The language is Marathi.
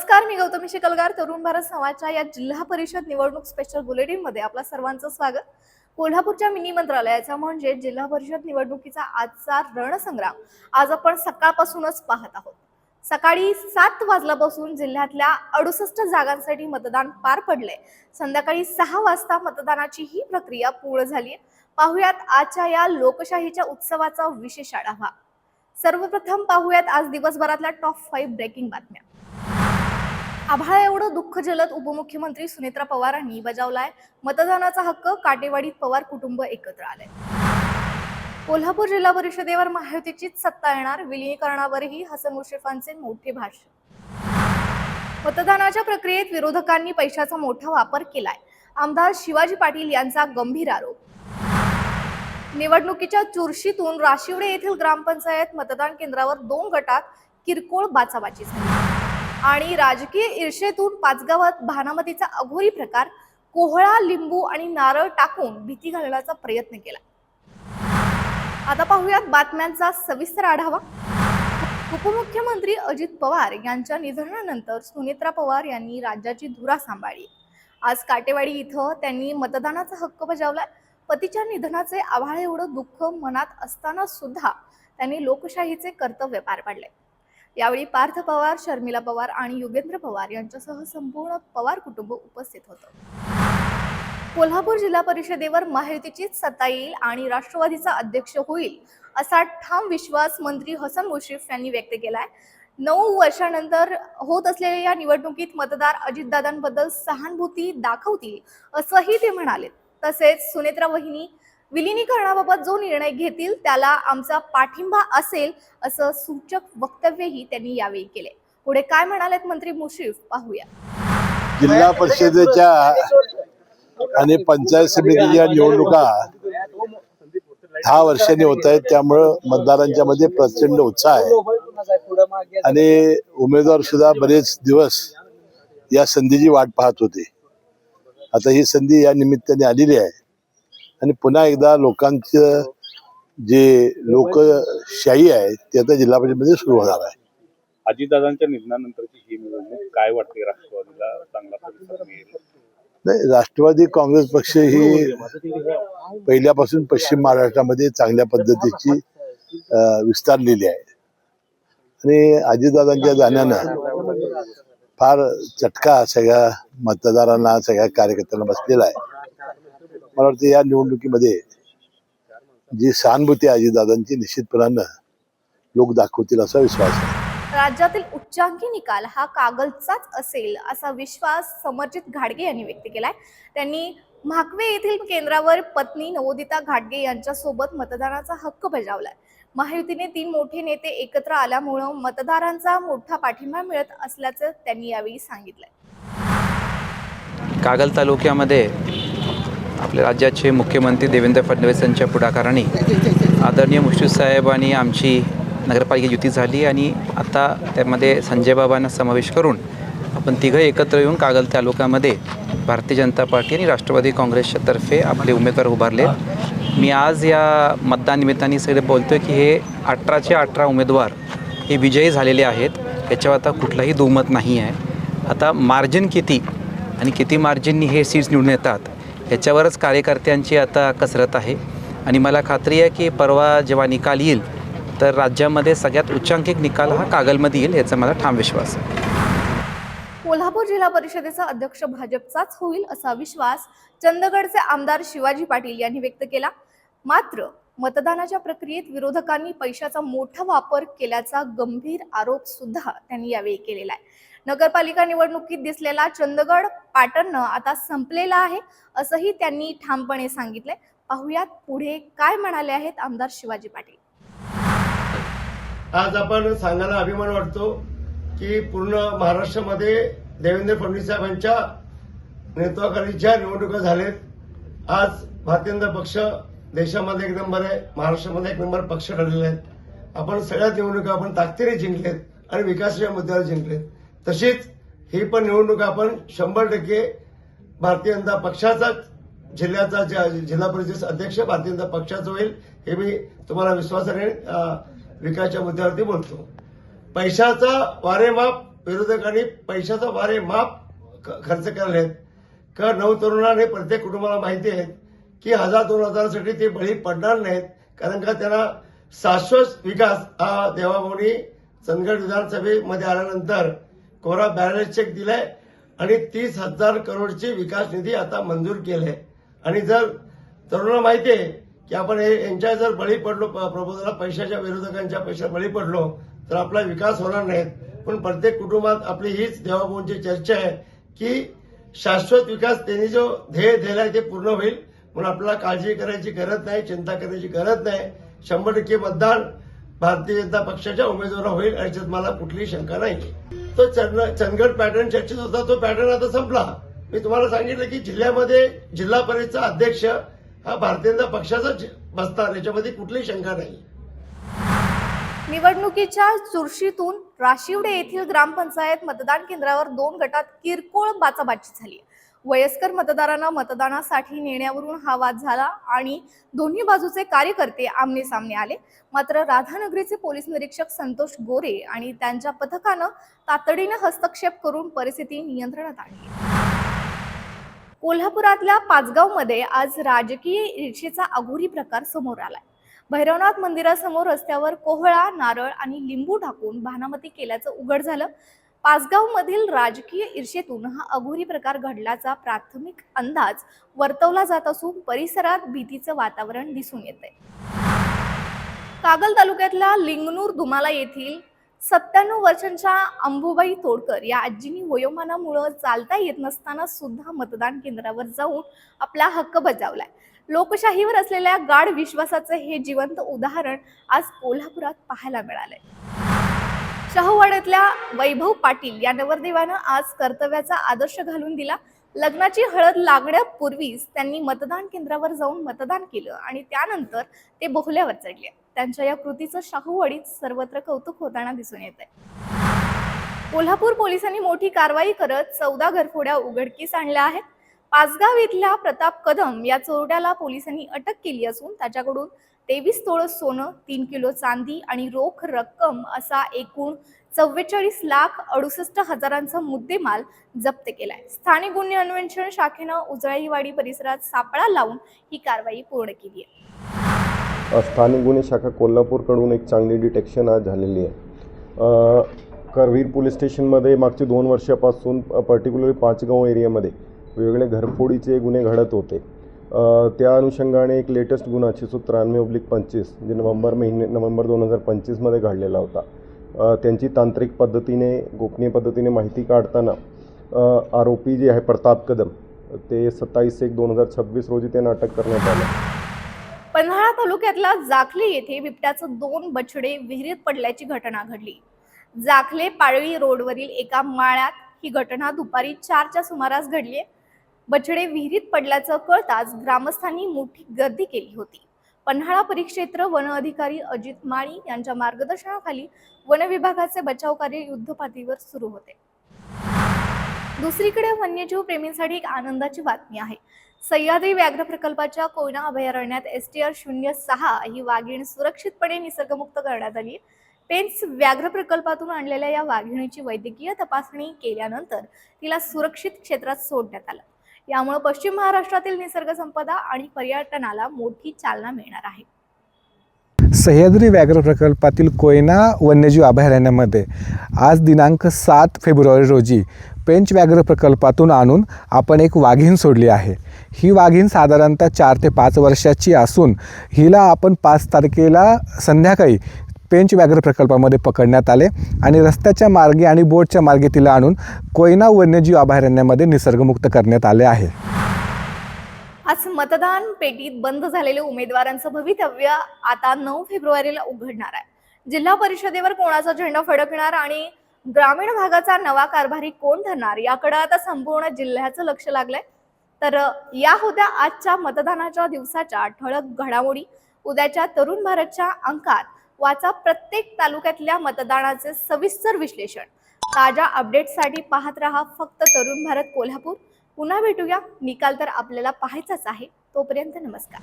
नमस्कार, मी गौतमी शिकलगार. तरुण भारत समाजच्या या जिल्हा परिषद निवडणूक स्पेशल बुलेटिन मध्ये आपल्या सर्वांचं स्वागत. कोल्हापूरच्या मिनी मंत्रालयाचा म्हणजे जिल्हा परिषद निवडणुकीचा आजचा रणसंग्राम आज आपण सकाळपासूनच पाहत आहोत. सकाळी 7 वाजल्यापासून जिल्ह्यातल्या 68 जागांसाठी मतदान पार पडले. संध्याकाळी 6 वाजता मतदानाची ही प्रक्रिया पूर्ण झाली. पाहुयात आजच्या या लोकशाहीच्या उत्सवाचा विशेष आढावा. सर्वप्रथम पाहुयात आज दिवसभरातल्या टॉप 5 ब्रेकिंग बातम्या. आभाळ एवढं दुःख जलद उपमुख्यमंत्री सुनेत्रा पवारांनी बजावलाय मतदानाचा हक्क. काटेवाडीत पवार कुटुंब एकत्र आले. कोल्हापूर जिल्हा परिषदेवर महायुतीचीच सत्ता येणार. विलीनीकरणावरही हसन मुश्रीफांचे मोठे भाष्य. मतदानाच्या प्रक्रियेत विरोधकांनी पैशाचा मोठा वापर केलाय. आमदार शिवाजी पाटील यांचा गंभीर आरोप. निवडणुकीच्या चुरशीतून राशिवडे येथील ग्रामपंचायत मतदान केंद्रावर 2 गटात किरकोळ बाचाबाची झाली. आणि राजकीय ईर्षेतून पाचगावात भानामतीचा अघोरी प्रकार. कोहळा, लिंबू आणि नारळ टाकून भीती घालण्याचा प्रयत्न केला. आता पाहूयात बातम्यांचा सविस्तर आढावा. उपमुख्यमंत्री अजित पवार यांच्या निधनानंतर सुनेत्रा पवार यांनी राज्याची धुरा सांभाळली. आज काटेवाडी इथं त्यांनी मतदानाचा हक्क बजावलाय. पतीच्या निधनाचे आभाळ एवढं दुःख मनात असताना सुद्धा त्यांनी लोकशाहीचे कर्तव्य पार पाडले. यावेळी पार्थ पवार, शर्मिला पवार आणि युगेंद्र पवार यांच्यासह संपूर्ण पवार कुटुंब उपस्थित होतं. कोल्हापूर जिल्हा परिषदेवर महायुतीचीच सत्ता येईल आणि राष्ट्रवादीचा अध्यक्ष होईल असा ठाम विश्वास मंत्री हसन मुश्रीफ यांनी व्यक्त केलाय. 9 वर्षांनंतर होत असलेल्या या निवडणुकीत मतदार अजितदादांबद्दल सहानुभूती दाखवतील असंही ते म्हणाले. तसेच सुनेत्रा वहिनी विलीनीकरणाबाबत जो निर्णय घेतील त्याला आमचा पाठिंबा असेल असं सूचक वक्तव्यही त्यांनी यावेळी केले. पुढे काय म्हणालेत मंत्री मुश्रीफ पाहूया. जिल्हा परिषदेच्या आणि पंचायत समितीच्या निवडणुका 10 वर्षांनी होत आहेत. त्यामुळं मतदारांच्या मध्ये प्रचंड उत्साह आहे आणि उमेदवार सुद्धा बरेच दिवस या संधीची वाट पाहत होते. आता ही संधी या निमित्ताने आलेली आहे आणि पुन्हा एकदा लोकांचं जे लोकशाही आहे ते आता जिल्हा परिषदेमध्ये सुरू होणार आहे. अजितदादांच्या निधनानंतरची ही निवडणूक काय वाटते? राष्ट्रवादीला चांगला प्रतिसाद मिळेल? नाही, राष्ट्रवादी काँग्रेस पक्ष ही पहिल्यापासून पश्चिम महाराष्ट्रामध्ये चांगल्या पद्धतीची विस्तारलेली आहे आणि अजितदादांच्या जाण्यानं फार चटका सगळ्या मतदारांना, सगळ्या कार्यकर्त्यांना बसलेला आहे. मला वाटतं या निवडणुकीमध्ये जी सहानुभूती आहे अजितदादांची निश्चितपणानं लोक दाखवतील असा विश्वास आहे. राज्यातील उच्चांकी निकाल हा कागलचाच असेल असा विश्वास समर्जित घाटगे यांनी व्यक्त केलाय. त्यांनी म्हाकवे येथील केंद्रावर पत्नी नवोदिता घाटगे यांच्यासोबत मतदानाचा हक्क बजावलाय. महायुतीने 3 मोठे नेते एकत्र आल्यामुळं मतदारांचा मोठा पाठिंबा मिळत असल्याचं त्यांनी यावेळी सांगितलंय. कागल तालुक्यामध्ये आपल्या राज्याचे मुख्यमंत्री देवेंद्र फडणवीस यांच्या पुढाकाराने आदरणीय मुश्रीफ साहेबांनी आमची नगरपालिका युती झाली आणि आता त्यामध्ये संजय बाबांना समावेश करून आपण तिघं एकत्र येऊन कागल तालुक्यामध्ये भारतीय जनता पार्टी आणि राष्ट्रवादी काँग्रेसच्या तर्फे आपले उमेदवार उभारले. मी आज या मतदान निमित्ताने सगळे बोलतोय की हे 18चे 18 उमेदवार हे विजयी झालेले आहेत. याच्यावर आता कुठलाही दुमत नाही आहे. आता मार्जिन किती आणि किती मार्जिननी हे सीट्स निवडून येतात याच्यावरच कार्यकर्त्यांची आता कसरत आहे आणि मला खात्री आहे की परवा जेव्हा निकाल येईल तर राज्यामध्ये सगळ्यात उच्चांकित निकाल हा कागलमध्ये येईल याचा मला ठाम विश्वास आहे. कोल्हापूर जिल्हा परिषदेचा अध्यक्ष भाजपचाच होईल असा विश्वास चंदगडचे आमदार शिवाजी पाटील यांनी व्यक्त केला. मात्र मतदानाच्या प्रक्रियेत विरोधकांनी पैशाचा मोठा वापर केल्याचा गंभीर आरोप सुद्धा त्यांनी यावेळी केलेला आहे. नगरपालिका निवडणुकीत दिसलेला चंदगड पॅटर्न आता संपलेला आहे असंही त्यांनी ठामपणे सांगितले. पाहुयात पुढे काय म्हणाले आहेत आमदार शिवाजी पाटील. आज आपण सांगायला अभिमान वाटतो की पूर्ण महाराष्ट्रामध्ये देवेंद्र फडणवीस साहेबांच्या नेतृत्वाखाली ज्या निवडणुका झालेत, आज भारतीय जनता पक्ष देशामध्ये 1 नंबर आहे, महाराष्ट्रामध्ये 1 नंबर पक्ष ठरलेले आहेत. आपण सगळ्या निवडणुका आपण ताकदीने जिंकलेत आणि विकासाच्या मुद्द्यावर जिंकलेत. तशीच ही पण निवडणूक आपण 100% भारतीय जनता पक्षाचा जिल्ह्याचा जिल्हा परिषद अध्यक्ष भारतीय जनता पक्षाचा होईल हे मी तुम्हाला विश्वासाने विकासाच्या मुद्द्यावरती बोलतो. पैशाचा वारेमाप विरोधकांनी पैशाचा भारे माफ खर्च केलेत का 9 तरुणांनी प्रत्येक कुटुंबाला माहिती आहे की 1000-2000साठी ते बळी पडणार नाहीत, कारण का त्यांना शाश्वत विकास हा देवाभाऊनी चंदगड विधानसभेमध्ये आल्यानंतर कोरा बॅलन्स चेक दिलाय आणि 30,000 करोडची विकास निधी आता मंजूर केलाय. आणि जर तरुणांना माहिती आहे की आपण यांच्या जर बळी पडलो, प्रबोधनाला पैशाच्या विरोधकांच्या पैशाला बळी पडलो तर आपला विकास होणार नाहीत. पण प्रत्येक कुटुंबात आपली हीच देवाभाऊंची चर्चा आहे की शाश्वत विकास त्यांनी जो ध्येय दिलाय ते पूर्ण होईल. म्हणून आपल्याला काळजी करायची गरज नाही, चिंता करण्याची गरज नाही. 100% मतदान भारतीय जनता पक्षाच्या उमेदवाराला होईल याच्यात मला कुठलीही शंका नाही. तो चंदगड पॅटर्न चर्चेत होता, तो पॅटर्न आता संपला. मी तुम्हाला सांगितलं की जिल्ह्यामध्ये जिल्हा परिषदचा अध्यक्ष हा भारतीय जनता पक्षाचाच बसणार, याच्यामध्ये कुठलीही शंका नाही. निवडणुकीच्या चुरशीतून राशिवडे येथील ग्रामपंचायत मतदान केंद्रावर 2 गटात किरकोळ बाचाबाची झाली. वयस्कर मतदारांना मतदानासाठी नेण्यावरून हा वाद झाला आणि दोन्ही बाजूचे कार्यकर्ते आमने सामने आले. मात्र राधानगरीचे पोलीस निरीक्षक संतोष गोरे आणि त्यांच्या पथकानं तातडीने हस्तक्षेप करून परिस्थिती नियंत्रणात आणली. कोल्हापुरातल्या पाचगावमध्ये आज राजकीय ईर्षेचा अघोरी प्रकार समोर आलाय. भैरवनाथ मंदिरासमोर रस्त्यावर कोहळा, नारळ आणि लिंबू टाकून भानामती केल्याचं उघड झालं. पाचगावमधील राजकीय ईर्षेतून हा अघोरी प्रकार घडल्याचा प्राथमिक अंदाज वर्तवला जात असून परिसरात भीतीचं वातावरण दिसून येतंय. कागल तालुक्यातल्या लिंगणूर दुमाला येथील 97 वर्षांच्या अंबुबाई तोडकर या आजींनी वयोमानामुळे चालता येत नसताना सुद्धा मतदान केंद्रावर जाऊन आपला हक्क बजावलाय. लोकशाहीवर असलेल्या गाढ विश्वासाचे हे जिवंत उदाहरण आज कोल्हापुरात पाहायला मिळाले. शाहूवाड्यातल्या वैभव पाटील या नवरदेवानं आज कर्तव्याचा आदर्श घालून दिला. लग्नाची हळद लागण्यापूर्वीच त्यांनी मतदान केंद्रावर जाऊन मतदान केलं आणि त्यानंतर ते बोहल्यावर चढले. त्यांच्या या कृतीचं शाहूवाडीत सर्वत्र कौतुक होताना दिसून येतंय. कोल्हापूर पोलिसांनी मोठी कारवाई करत 14 घरफोड्या उघडकीस आणल्या आहेत. पाचगाव इथल्या प्रताप कदम या चोरट्याला पोलिसांनी अटक केली असून त्याच्याकडून 23 तोळ सोनं, 3 किलो चांदी आणि रोख रक्कम असा एकूण 44,68,000चा मुद्देमाल जप्त केलाय. स्थानिक गुन्हे अन्वेषण शाखेनं उजळाईवाडी परिसरात सापळा लावून ही कारवाई पूर्ण केली आहे. स्थानिक गुन्हे शाखा कोल्हापूरकडून एक चांगली डिटेक्शन आज झालेली आहे. करवीर पोलीस स्टेशनमध्ये मागचे 2 वर्षापासून पर्टिक्युलरली पाचगाव एरियामध्ये वेगवेगळे घरफोडीचे गुन्हे घडत होते. त्या अनुषंगाने एक लेटेस्ट गुन्हा 693/25 जे नोव्हेंबर 2025 घडलेला होता. त्यांची तांत्रिक पद्धतीने, गोपनीय पद्धतीने माहिती काढताना आरोपी जे आहे प्रताप कदम ते 27/1/2026 रोजी त्यांना अटक करण्यात आलं. पन्हाळा तालुक्यातल्या जाखले येथे बिबट्याचं 2 बछडे विहिरीत पडल्याची घटना घडली. जाखले पाळवी रोडवरील एका माळ्यात ही घटना दुपारी 4च्या सुमारास घडली. बछडे विहिरीत पडल्याचं कळताच ग्रामस्थांनी मोठी गर्दी केली होती. पन्हाळा परिक्षेत्र वन अधिकारी अजित माळी यांच्या मार्गदर्शनाखाली वन विभागाचे बचाव कार्य युद्धपातळीवर सुरू होते. दुसरीकडे वन्यजीव प्रेमींसाठी एक आनंदाची बातमी आहे. सह्याद्री व्याघ्र प्रकल्पाच्या कोयना अभयारण्यात STR 06 ही वाघीण सुरक्षितपणे निसर्गमुक्त करण्यात आली. पेंच व्याघ्र प्रकल्पातून आणलेल्या या वाघिणीची वैद्यकीय तपासणी केल्यानंतर तिला सुरक्षित क्षेत्रात सोडण्यात आलं. यामुळे पश्चिम महाराष्ट्रातील निसर्ग संपदा आणि पर्यटनाला मोठी चालना मिळणार आहे. सह्याद्री व्याघ्र प्रकल्पातील कोयना वन्यजीव अभयारण्यामध्ये आज दिनांक 7 फेब्रुवारी रोजी पेंच व्याघ्र प्रकल्पातून आणून आपण एक वाघीण सोडली आहे. ही वाघीण साधारणतः 4 ते 5 वर्षाची असून हिला आपण 5 तारखेला संध्याकाळी पेंच व्याघ्र प्रकल्पामध्ये पकडण्यात आले आणि रस्त्याच्या मार्गे आणि बोटच्या मार्गे तिला आणून कोयना वन्यजीव अभयारण्यामध्ये निसर्गमुक्त करण्यात आले आहे. आज मतदान पेटीत बंद झालेले उमेदवारांचं भवितव्य आता 9 फेब्रुवारीला उघडणार आहे. जिल्हा परिषदेवर कोणाचा झेंडा फडकणार आणि ग्रामीण भागाचा नवा कारभारी कोण ठरणार याकडे आता संपूर्ण जिल्ह्याचं लक्ष लागलंय. तर या होत्या आजच्या मतदानाच्या दिवसाच्या ठळक घडामोडी. उद्याच्या तरुण भारतच्या अंकात वाचा प्रत्येक तालुक्यातल्या मतदानाचे सविस्तर विश्लेषण. ताज्या अपडेट्ससाठी पाहत रहा फक्त तरुण भारत कोल्हापूर. पुन्हा भेटूया. निकाल तर आपल्याला पाहायचाच आहे. तोपर्यंत नमस्कार.